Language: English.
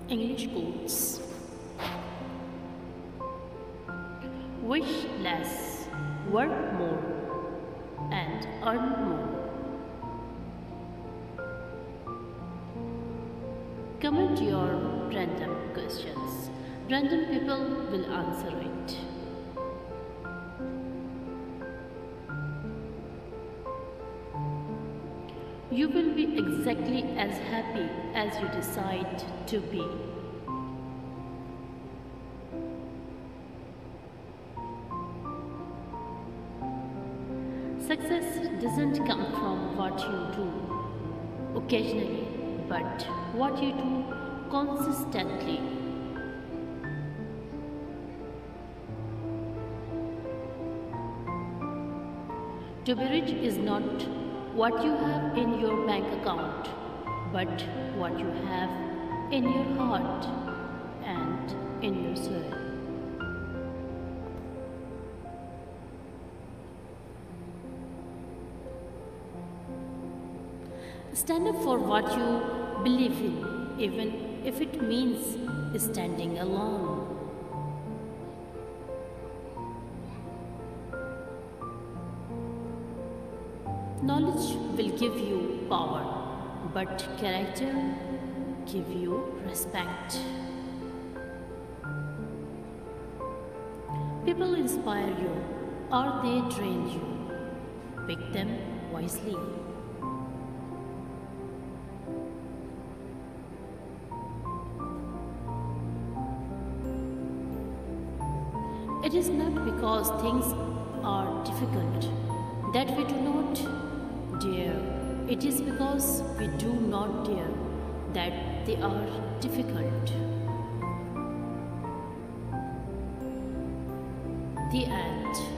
English quotes. Wish less, work more, and earn more. Comment your random questions. Random people will answer it. You will be exactly as happy as you decide to be. Success doesn't come from what you do occasionally, but what you do consistently. To be rich is not what you have in your bank account, but what you have in your heart and in your soul. Stand up for what you believe in, even if it means standing alone. Knowledge will give you power, but character give you respect. People inspire you or they drain you. Pick them wisely. It is not because things are difficult that we do not dare. It is because we do not dare that they are difficult. The end.